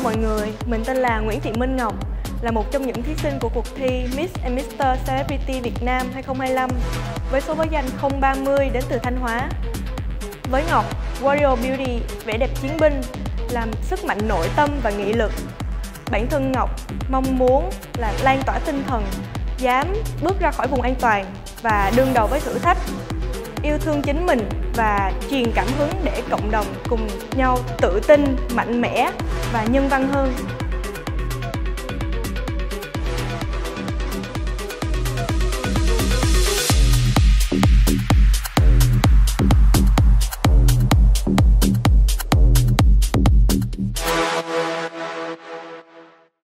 mọi người, mình tên là Nguyễn Thị Minh Ngọc, là một trong những thí sinh của cuộc thi Miss and Mr. Celebrity Việt Nam 2025 với số báo danh 030 đến từ Thanh Hóa. Với Ngọc, Warrior Beauty, vẻ đẹp chiến binh, làm sức mạnh nội tâm và nghị lực. Bản thân Ngọc mong muốn là lan tỏa tinh thần, dám bước ra khỏi vùng an toàn và đương đầu với thử thách, yêu thương chính mình và truyền cảm hứng để cộng đồng cùng nhau tự tin, mạnh mẽ và nhân văn hơn.